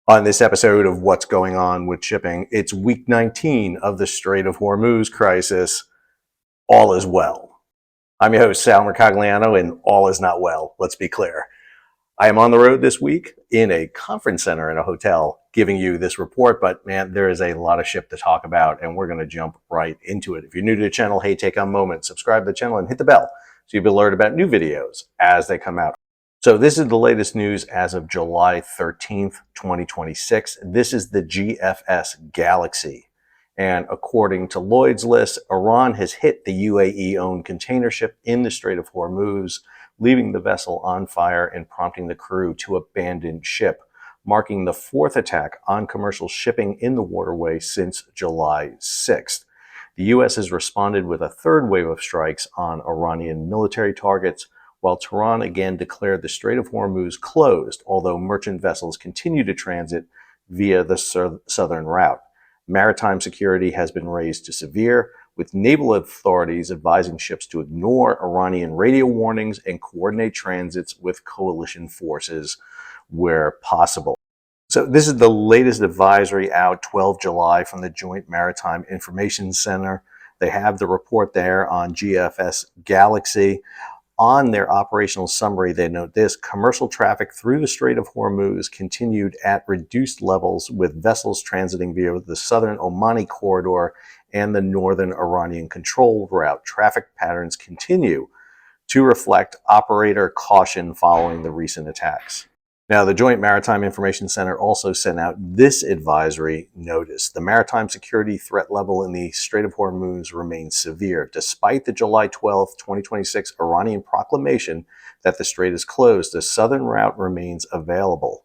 On this episode of What's Going On with Shipping, it's week 19 of the Strait of Hormuz crisis. All is well. I'm your host, Sal Mercogliano, and all is not well, let's be clear. I am on the road this week in a conference center in a hotel giving you this report, but man, there is a lot of ship to talk about, and we're going to jump right into it. If you're new to the channel, hey, take a moment, subscribe to the channel, and hit the bell so you'll be alerted about new videos as they come out. So this is the latest news as of July 13th, 2026. This is the GFS Galaxy. And according to Lloyd's List, Iran has hit the UAE-owned container ship in the Strait of Hormuz, leaving the vessel on fire and prompting the crew to abandon ship, marking the fourth attack on commercial shipping in the waterway since July 6th. The U.S. has responded with a third wave of strikes on Iranian military targets, while Tehran again declared the Strait of Hormuz closed, although merchant vessels continue to transit via the southern route. Maritime security has been raised to severe, with naval authorities advising ships to ignore Iranian radio warnings and coordinate transits with coalition forces where possible. So this is the latest advisory out 12 July from the Joint Maritime Information Center. They have the report there on GFS Galaxy. On their operational summary, they note this: commercial traffic through the Strait of Hormuz continued at reduced levels, with vessels transiting via the southern Omani corridor and the northern Iranian control route. Traffic patterns continue to reflect operator caution following the recent attacks. Now, the Joint Maritime Information Center also sent out this advisory notice. The maritime security threat level in the Strait of Hormuz remains severe, despite the July 12, 2026 Iranian proclamation that the strait is closed. The southern route remains available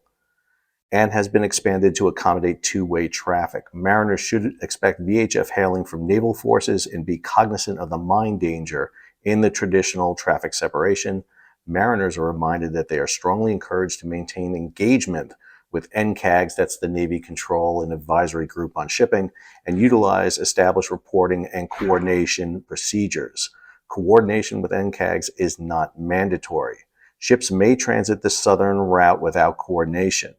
and has been expanded to accommodate two-way traffic. Mariners should expect VHF hailing from naval forces and be cognizant of the mine danger in the traditional traffic separation. Mariners are reminded that they are strongly encouraged to maintain engagement with NCAGs, that's the Navy Control and Advisory Group on Shipping, and utilize established reporting and coordination procedures. Coordination with NCAGs is not mandatory. Ships may transit the southern route without coordination.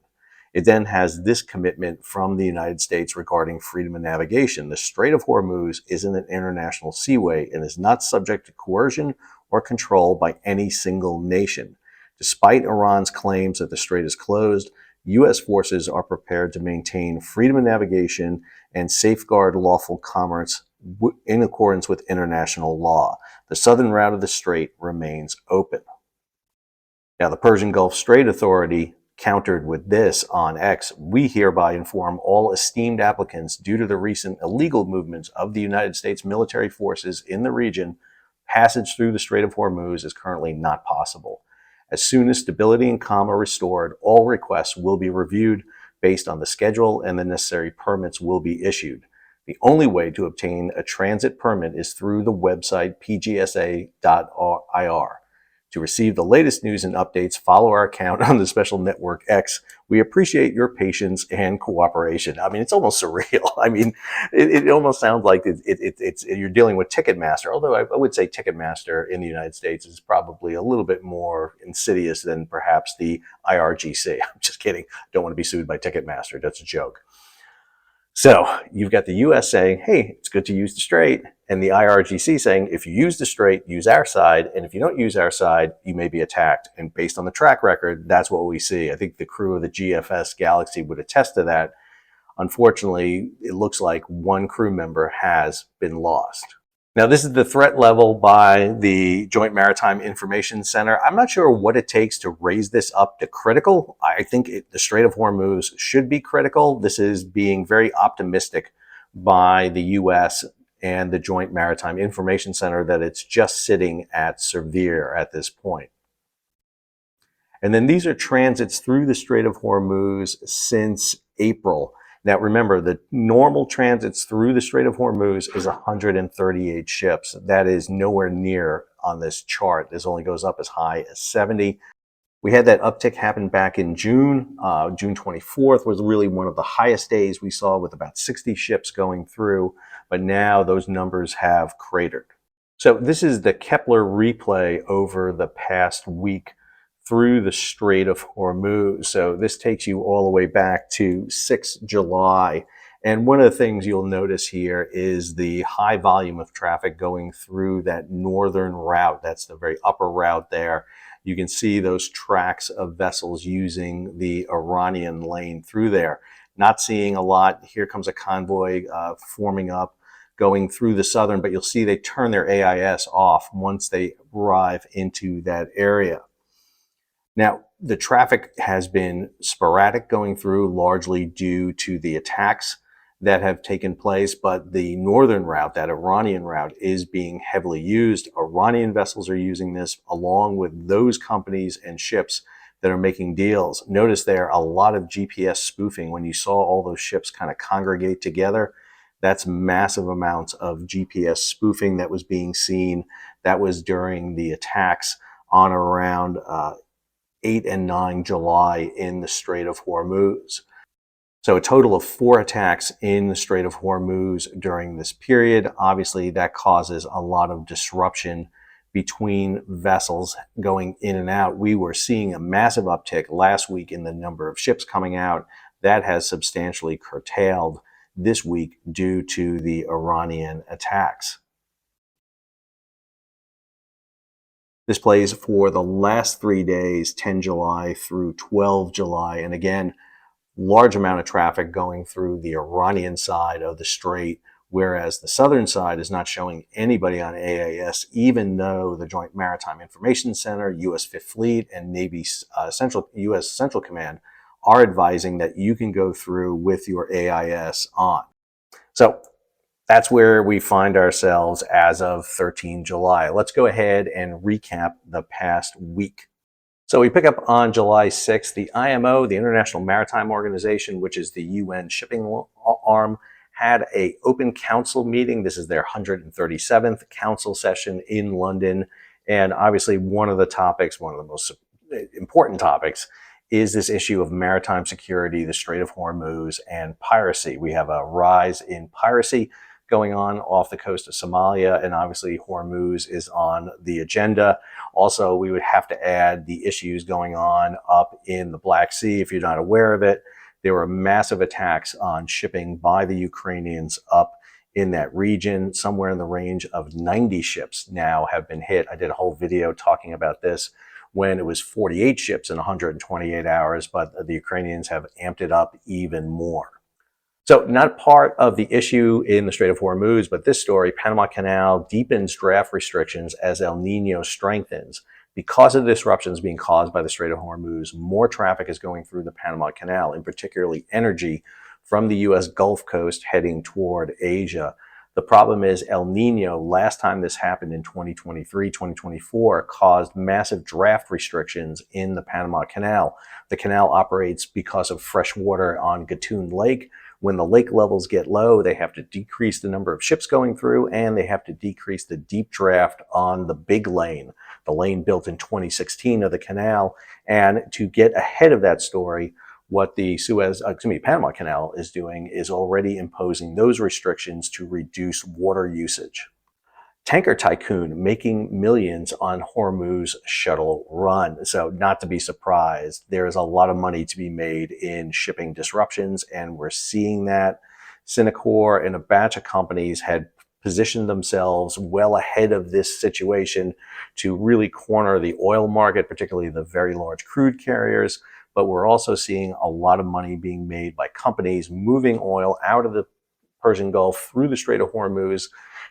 It then has this commitment from the United States regarding freedom of navigation. The Strait of Hormuz isn't an international seaway and is not subject to coercion or control by any single nation. Despite Iran's claims that the strait is closed, U.S. forces are prepared to maintain freedom of navigation and safeguard lawful commerce in accordance with international law. The southern route of the strait remains open. Now, the Persian Gulf Strait Authority countered with this on X: we hereby inform all esteemed applicants, due to the recent illegal movements of the United States military forces in the region, passage through the Strait of Hormuz is currently not possible. As soon as stability and calm are restored, all requests will be reviewed based on the schedule and the necessary permits will be issued. The only way to obtain a transit permit is through the website pgsa.ir. To receive the latest news and updates, follow our account on the special network X. We appreciate your patience and cooperation. I mean, it's almost surreal. I mean, it almost sounds like you're dealing with Ticketmaster, although I would say Ticketmaster in the United States is probably a little bit more insidious than perhaps the IRGC. I'm just kidding. Don't want to be sued by Ticketmaster. That's a joke. So you've got the U.S. saying, hey, it's good to use the strait, and the IRGC saying, if you use the strait, use our side, and if you don't use our side, you may be attacked. And based on the track record, that's what we see. I think the crew of the GFS Galaxy would attest to that. Unfortunately, it looks like one crew member has been lost. Now, this is the threat level by the Joint Maritime Information Center. I'm not sure what it takes to raise this up to critical. I think the Strait of Hormuz should be critical. This is being very optimistic by the U.S. and the Joint Maritime Information Center that it's just sitting at severe at this point. And then these are transits through the Strait of Hormuz since April. Now, remember, the normal transits through the Strait of Hormuz is 138 ships. That is nowhere near on this chart. This only goes up as high as 70. We had that uptick happen back in June. June 24th was really one of the highest days we saw, with about 60 ships going through. But now those numbers have cratered. So this is the Kepler replay over the past week through the Strait of Hormuz. So this takes you all the way back to 6 July. And one of the things you'll notice here is the high volume of traffic going through that northern route. That's the very upper route there. You can see those tracks of vessels using the Iranian lane through there. Not seeing a lot. Here comes a convoy forming up, going through the southern, but you'll see they turn their AIS off once they arrive into that area. Now, the traffic has been sporadic going through, largely due to the attacks that have taken place, but the northern route, that Iranian route, is being heavily used. Iranian vessels are using this along with those companies and ships that are making deals. Notice there a lot of GPS spoofing. When you saw all those ships kind of congregate together, that's massive amounts of GPS spoofing that was being seen. That was during the attacks on around 8 and 9 July in the Strait of Hormuz. So a total of 4 attacks in the Strait of Hormuz during this period. Obviously, that causes a lot of disruption between vessels going in and out. We were seeing a massive uptick last week in the number of ships coming out. That has substantially curtailed this week due to the Iranian attacks. This plays for the last 3 days, 10 July through 12 July. And again, large amount of traffic going through the Iranian side of the strait, whereas the southern side is not showing anybody on AIS, even though the Joint Maritime Information Center, U.S. Fifth Fleet, and Navy U.S. Central Command are advising that you can go through with your AIS on. So that's where we find ourselves as of 13 July. Let's go ahead and recap the past week. So we pick up on July 6th, the IMO, the International Maritime Organization, which is the UN shipping arm, had an open council meeting. This is their 137th council session in London. And obviously one of the topics, one of the most important topics, is this issue of maritime security, the Strait of Hormuz, and piracy. We have a rise in piracy going on off the coast of Somalia, and obviously Hormuz is on the agenda. Also, we would have to add the issues going on up in the Black Sea. If you're not aware of it, there were massive attacks on shipping by the Ukrainians up in that region. Somewhere in the range of 90 ships now have been hit. I did a whole video talking about this when it was 48 ships in 128 hours, but the Ukrainians have amped it up even more. So not part of the issue in the Strait of Hormuz, but this story, Panama Canal deepens draft restrictions as El Niño strengthens. Because of the disruptions being caused by the Strait of Hormuz, more traffic is going through the Panama Canal, and particularly energy from the U.S. Gulf Coast heading toward Asia. The problem is El Niño, last time this happened in 2023, 2024, caused massive draft restrictions in the Panama Canal. The canal operates because of fresh water on Gatun Lake. When the lake levels get low, they have to decrease the number of ships going through, and they have to decrease the deep draft on the big lane, the lane built in 2016 of the canal. And to get ahead of that story, what the Panama Canal is doing is already imposing those restrictions to reduce water usage. Tanker tycoon making millions on Hormuz shuttle run. So not to be surprised, there is a lot of money to be made in shipping disruptions, and we're seeing that. Synacor and a batch of companies had positioned themselves well ahead of this situation to really corner the oil market, particularly the very large crude carriers. But we're also seeing a lot of money being made by companies moving oil out of the Persian Gulf through the Strait of Hormuz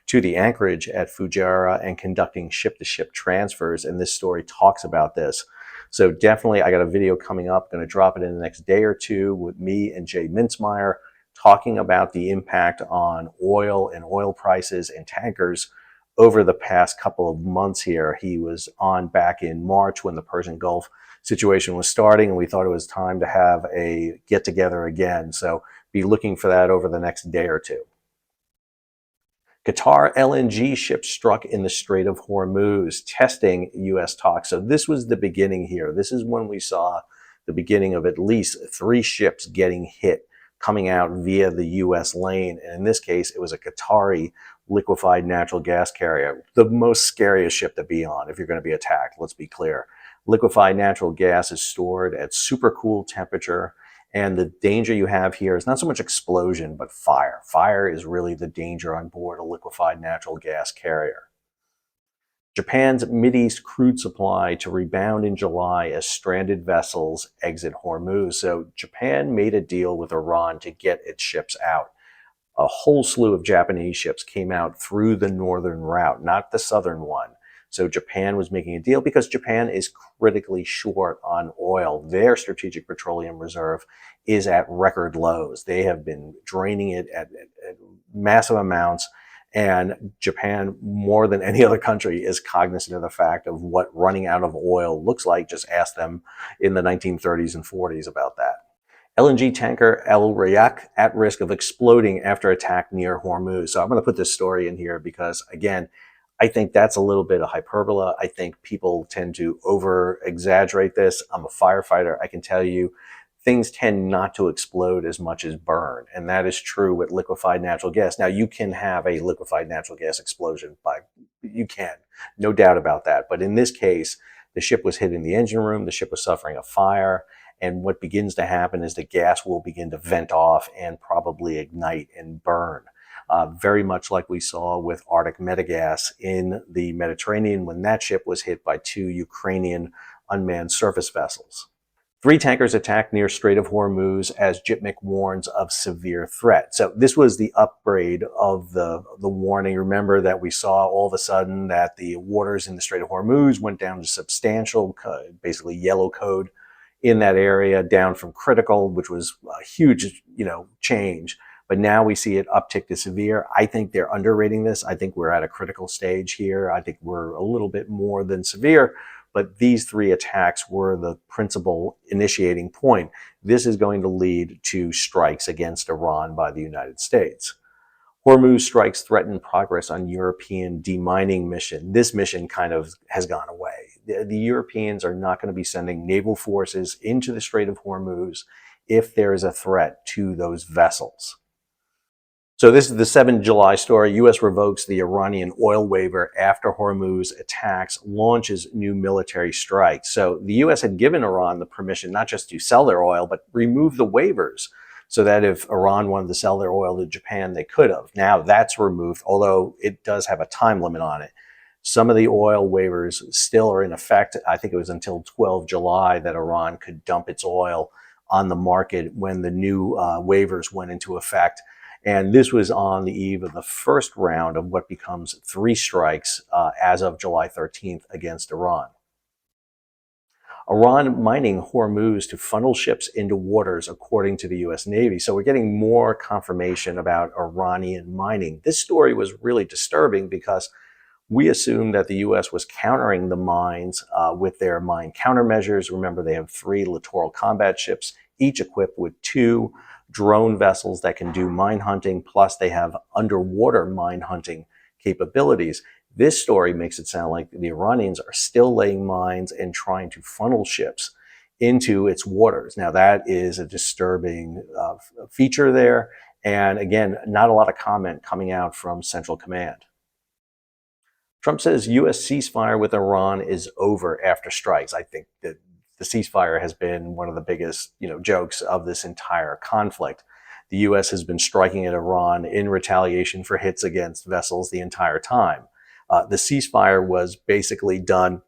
to the anchorage at Fujairah and conducting ship-to-ship transfers. And this story talks about this. So definitely, I got a video coming up, going to drop it in the next day or two with me and Jay Mintzmeyer talking about the impact on oil and oil prices and tankers over the past couple of months here. He was on back in March when the Persian Gulf situation was starting, and we thought it was time to have a get-together again. So be looking for that over the next day or two. Qatar LNG ship struck in the Strait of Hormuz, testing U.S. talks. So this was the beginning here. This is when we saw the beginning of at least 3 ships getting hit, coming out via the U.S. lane. And in this case, it was a Qatari liquefied natural gas carrier, the most scariest ship to be on if you're going to be attacked, let's be clear. Liquefied natural gas is stored at supercool temperature. And the danger you have here is not so much explosion, but fire. Fire is really the danger on board a liquefied natural gas carrier. Japan's Mideast crude supply to rebound in July as stranded vessels exit Hormuz. So Japan made a deal with Iran to get its ships out. A whole slew of Japanese ships came out through the northern route, not the southern one. So Japan was making a deal because Japan is critically short on oil. Their strategic petroleum reserve is at record lows. They have been draining it at massive amounts. And Japan, more than any other country, is cognizant of the fact of what running out of oil looks like. Just ask them in the 1930s and 40s about that. LNG tanker El Rayak at risk of exploding after attack near Hormuz. So I'm going to put this story in here because, again, I think that's a little bit of hyperbole. I think people tend to over-exaggerate this. I'm a firefighter. I can tell you things tend not to explode as much as burn. And that is true with liquefied natural gas. Now, you can have a liquefied natural gas explosion. You can, no doubt about that. But in this case, the ship was hit in the engine room. The ship was suffering a fire. And what begins to happen is the gas will begin to vent off and probably ignite and burn. Very much like we saw with Arctic Metagas in the Mediterranean when that ship was hit by 2 Ukrainian unmanned surface vessels. 3 tankers attacked near Strait of Hormuz as JITMIC warns of severe threat. So this was the upgrade of the warning. Remember that we saw all of a sudden that the waters in the Strait of Hormuz went down to substantial, basically yellow code in that area, down from critical, which was a huge, change. But now we see it uptick to severe. I think they're underrating this. I think we're at a critical stage here. I think we're a little bit more than severe. But these 3 attacks were the principal initiating point. This is going to lead to strikes against Iran by the United States. Hormuz strikes threaten progress on European demining mission. This mission kind of has gone away. The Europeans are not going to be sending naval forces into the Strait of Hormuz if there is a threat to those vessels. So this is the 7 July story. U.S. revokes the Iranian oil waiver after Hormuz attacks, launches new military strikes. So the U.S. had given Iran the permission not just to sell their oil, but remove the waivers so that if Iran wanted to sell their oil to Japan, they could have. Now that's removed, although it does have a time limit on it. Some of the oil waivers still are in effect. I think it was until 12 July that Iran could dump its oil on the market when the new waivers went into effect. And this was on the eve of the first round of what becomes 3 strikes as of July 13th against Iran. Iran mining Hormuz to funnel ships into waters, according to the U.S. Navy. So we're getting more confirmation about Iranian mining. This story was really disturbing because we assumed that the U.S. was countering the mines with their mine countermeasures. Remember, they have 3 littoral combat ships, each equipped with 2 drone vessels that can do mine hunting, plus they have underwater mine hunting capabilities. This story makes it sound like the Iranians are still laying mines and trying to funnel ships into its waters. Now, that is a disturbing feature there. And again, not a lot of comment coming out from Central Command. Trump says U.S. ceasefire with Iran is over after strikes. I think that the ceasefire has been one of the biggest, jokes of this entire conflict. The U.S. has been striking at Iran in retaliation for hits against vessels the entire time. The ceasefire was basically done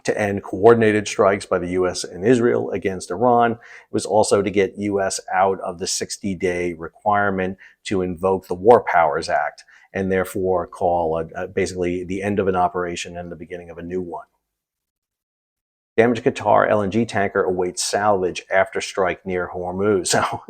to end coordinated strikes by the U.S. and Israel against Iran. It was also to get U.S. out of the 60-day requirement to invoke the War Powers Act and therefore call basically the end of an operation and the beginning of a new one. Damaged Qatar LNG tanker awaits salvage after strike near Hormuz. So,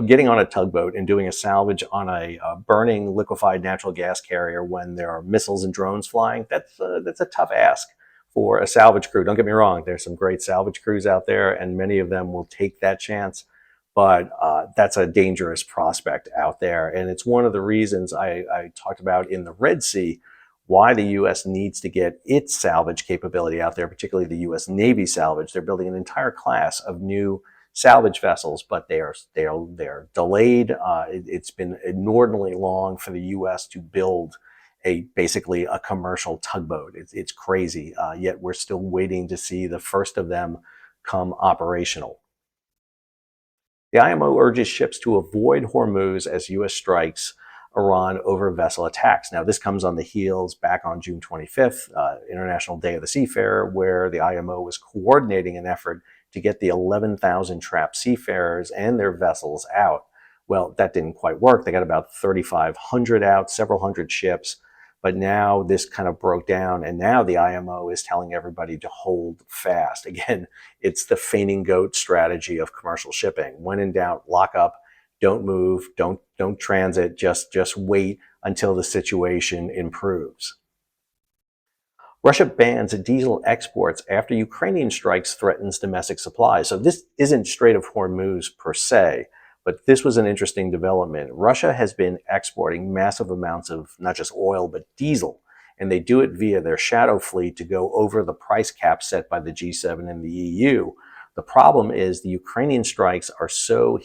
getting on a tugboat and doing a salvage on a burning liquefied natural gas carrier when there are missiles and drones flying, that's a tough ask for a salvage crew. Don't get me wrong, there's some great salvage crews out there, and many of them will take that chance. But that's a dangerous prospect out there. And it's one of the reasons I talked about in the Red Sea, why the U.S. needs to get its salvage capability out there, particularly the U.S. Navy salvage. They're building an entire class of new salvage vessels, but they are delayed. It's been inordinately long for the U.S. to build basically a commercial tugboat. It's crazy, yet we're still waiting to see the first of them come operational. The IMO urges ships to avoid Hormuz as U.S. strikes Iran over vessel attacks. Now, this comes on the heels back on June 25th, International Day of the Seafarer, where the IMO was coordinating an effort to get the 11,000 trapped seafarers and their vessels out. Well, that didn't quite work. They got about 3,500 out, several hundred ships. But now this kind of broke down, and now the IMO is telling everybody to hold fast. Again, it's the fainting goat strategy of commercial shipping. When in doubt, lock up, don't move, don't transit, just wait until the situation improves. Russia bans diesel exports after Ukrainian strikes threatens domestic supplies. So this isn't Strait of Hormuz per se, but this was an interesting development. Russia has been exporting massive amounts of not just oil, but diesel, and they do it via their shadow fleet to go over the price cap set by the G7 and the EU. The problem is the Ukrainian strikes are so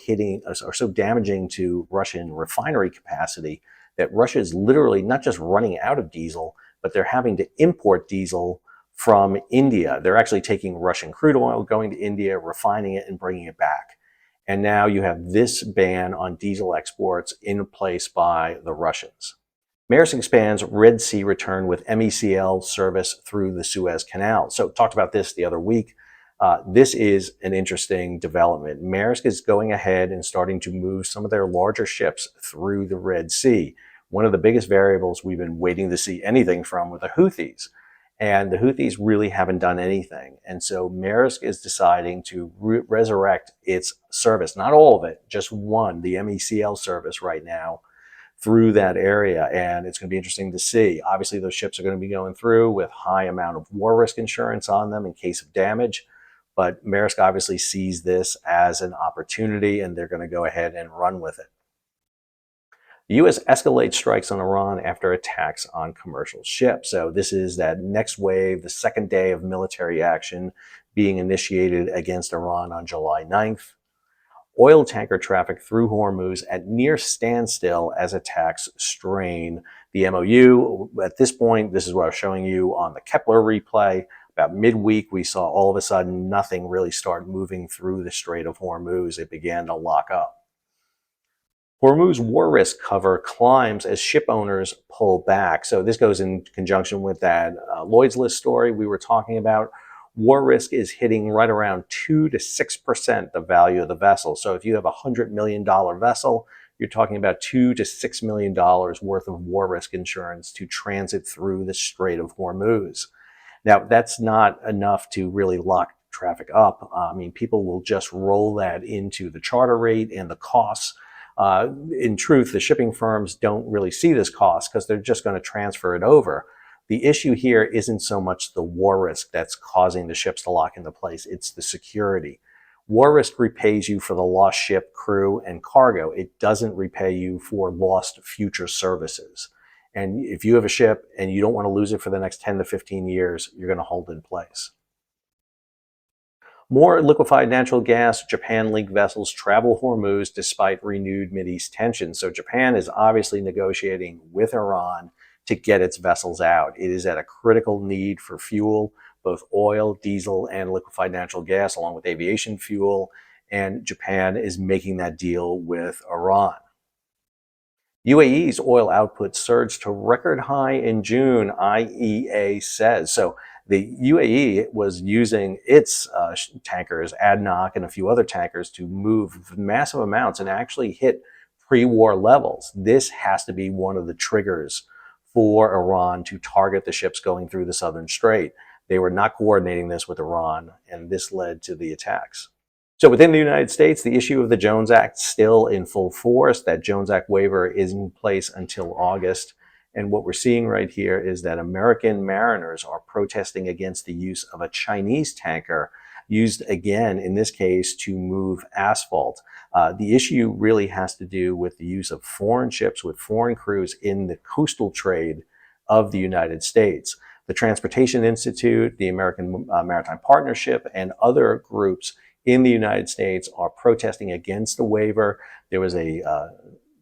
damaging to Russian refinery capacity that Russia is literally not just running out of diesel, but they're having to import diesel from India. They're actually taking Russian crude oil, going to India, refining it, and bringing it back. And now you have this ban on diesel exports in place by the Russians. Maersk expands Red Sea return with MECL service through the Suez Canal. So talked about this the other week. This is an interesting development. Maersk is going ahead and starting to move some of their larger ships through the Red Sea. One of the biggest variables we've been waiting to see anything from were the Houthis. And the Houthis really haven't done anything. And so Maersk is deciding to resurrect its service, not all of it, just one, the MECL service right now through that area. And it's going to be interesting to see. Obviously, those ships are going to be going through with high amount of war risk insurance on them in case of damage. But Maersk obviously sees this as an opportunity, and they're going to go ahead and run with it. The U.S. escalates strikes on Iran after attacks on commercial ships. So this is that next wave, the second day of military action being initiated against Iran on July 9th. Oil tanker traffic through Hormuz at near standstill as attacks strain the MOU. At this point, this is what I was showing you on the Kepler replay. About midweek, we saw all of a sudden nothing really start moving through the Strait of Hormuz. It began to lock up. Hormuz war risk cover climbs as ship owners pull back. So this goes in conjunction with that Lloyd's List story we were talking about. War risk is hitting right around 2 to 6% the value of the vessel. So if you have a $100 million vessel, you're talking about $2 to $6 million worth of war risk insurance to transit through the Strait of Hormuz. Now, that's not enough to really lock traffic up. I mean, people will just roll that into the charter rate and the costs. In truth, the shipping firms don't really see this cost because they're just going to transfer it over. The issue here isn't so much the war risk that's causing the ships to lock into place, it's the security. War risk repays you for the lost ship, crew, and cargo. It doesn't repay you for lost future services. And if you have a ship and you don't want to lose it for the next 10 to 15 years, you're going to hold in place. More liquefied natural gas, Japan-linked vessels travel Hormuz despite renewed Mideast tensions. So Japan is obviously negotiating with Iran to get its vessels out. It is at a critical need for fuel, both oil, diesel, and liquefied natural gas, along with aviation fuel. And Japan is making that deal with Iran. UAE's oil output surged to record high in June, IEA says. So the UAE was using its tankers, ADNOC and a few other tankers, to move massive amounts and actually hit pre-war levels. This has to be one of the triggers for Iran to target the ships going through the southern strait. They were not coordinating this with Iran, and this led to the attacks. So within the United States, the issue of the Jones Act still in full force. That Jones Act waiver is in place until August. And what we're seeing right here is that American mariners are protesting against the use of a Chinese tanker used again, in this case, to move asphalt. The issue really has to do with the use of foreign ships with foreign crews in the coastal trade of the United States. The Transportation Institute, the American Maritime Partnership, and other groups in the United States are protesting against the waiver. There was a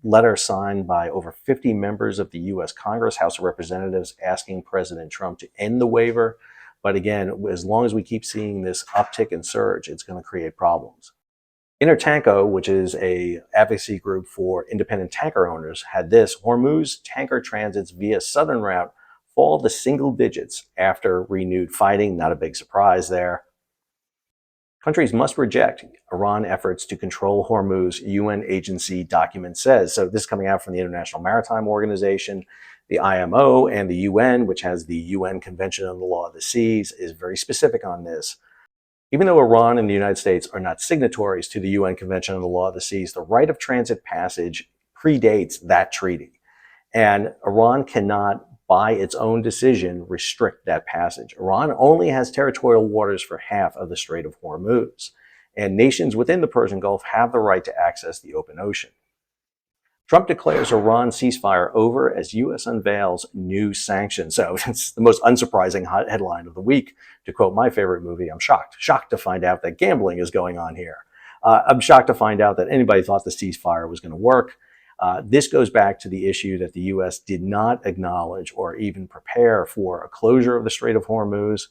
letter signed by over 50 members of the U.S. Congress, House of Representatives, asking President Trump to end the waiver. But again, as long as we keep seeing this uptick and surge, it's going to create problems. Intertanko, which is a advocacy group for independent tanker owners, had this: Hormuz tanker transits via southern route fall to single digits after renewed fighting. Not a big surprise there. Countries must reject Iran efforts to control Hormuz, UN agency document says. So this is coming out from the International Maritime Organization. The IMO and the UN, which has the UN Convention on the Law of the Seas, is very specific on this. Even though Iran and the United States are not signatories to the UN Convention on the Law of the Seas, the right of transit passage predates that treaty. And Iran cannot, by its own decision, restrict that passage. Iran only has territorial waters for half of the Strait of Hormuz, and nations within the Persian Gulf have the right to access the open ocean. Trump declares Iran ceasefire over as U.S. unveils new sanctions. So it's the most unsurprising headline of the week. To quote my favorite movie, I'm shocked to find out that gambling is going on here. I'm shocked to find out that anybody thought the ceasefire was going to work. This goes back to the issue that the U.S. did not acknowledge or even prepare for a closure of the Strait of Hormuz.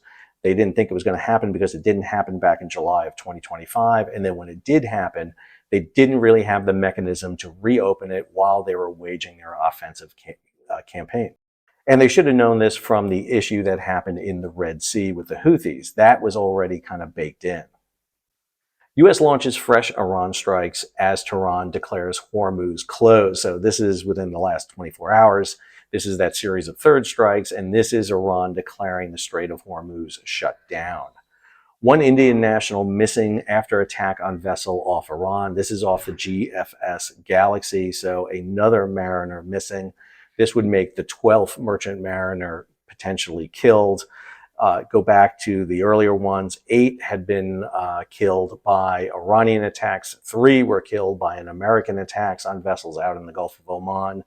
They didn't think it was going to happen because it didn't happen back in July of 2025. And then when it did happen, they didn't really have the mechanism to reopen it while they were waging their offensive campaign. And they should have known this from the issue that happened in the Red Sea with the Houthis. That was already kind of baked in. U.S. launches fresh Iran strikes as Tehran declares Hormuz closed. So this is within the last 24 hours. This is that series of third strikes, and this is Iran declaring the Strait of Hormuz shut down. One Indian national missing after attack on vessel off Iran. This is off the GFS Galaxy, so another mariner missing. This would make the 12th merchant mariner potentially killed. Go back to the earlier ones. 8 had been killed by Iranian attacks. 3 were killed by an American attacks on vessels out in the Gulf of Oman.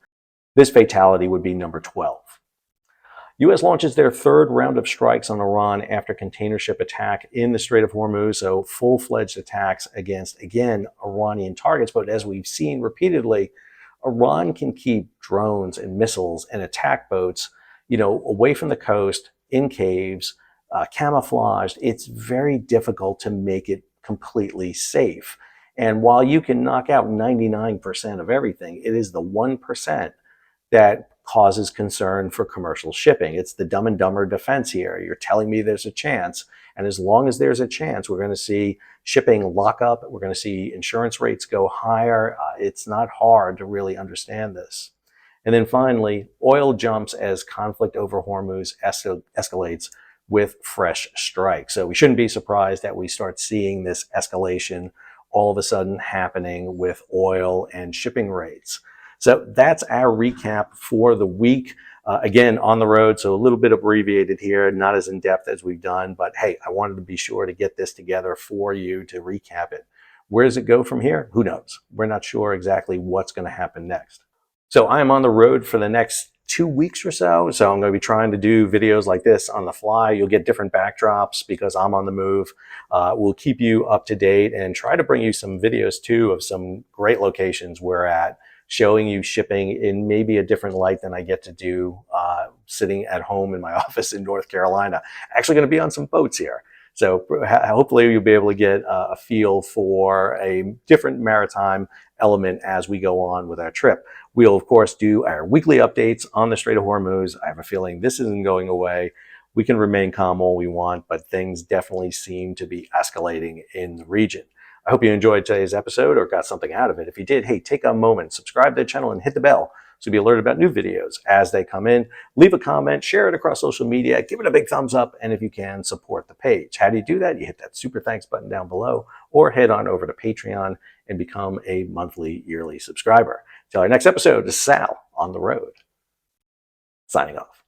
This fatality would be number 12. U.S. launches their third round of strikes on Iran after container ship attack in the Strait of Hormuz. So full-fledged attacks against, again, Iranian targets. But as we've seen repeatedly, Iran can keep drones and missiles and attack boats, away from the coast, in caves, camouflaged. It's very difficult to make it completely safe. And while you can knock out 99% of everything, it is the 1% that causes concern for commercial shipping. It's the Dumb and Dumber defense here. You're telling me there's a chance, and as long as there's a chance, we're going to see shipping lock up. We're going to see insurance rates go higher. It's not hard to really understand this. And then finally, oil jumps as conflict over Hormuz escalates with fresh strikes. So we shouldn't be surprised that we start seeing this escalation all of a sudden happening with oil and shipping rates. So that's our recap for the week. Again, on the road, so a little bit abbreviated here, not as in-depth as we've done, but hey, I wanted to be sure to get this together for you to recap it. Where does it go from here? Who knows? We're not sure exactly what's going to happen next. So I'm on the road for the next 2 weeks or so. So I'm going to be trying to do videos like this on the fly. You'll get different backdrops because I'm on the move. We'll keep you up to date and try to bring you some videos too of some great locations we're at, showing you shipping in maybe a different light than I get to do sitting at home in my office in North Carolina. Actually going to be on some boats here. So hopefully you'll be able to get a feel for a different maritime element as we go on with our trip. We'll, of course, do our weekly updates on the Strait of Hormuz. I have a feeling this isn't going away. We can remain calm all we want, but things definitely seem to be escalating in the region. I hope you enjoyed today's episode or got something out of it. If you did, hey, take a moment, subscribe to the channel and hit the bell so you'll be alerted about new videos as they come in. Leave a comment, share it across social media, give it a big thumbs up, and if you can, support the page. How do you do that? You hit that super thanks button down below or head on over to Patreon and become a monthly, yearly subscriber. Till our next episode, this is Sal on the road, signing off.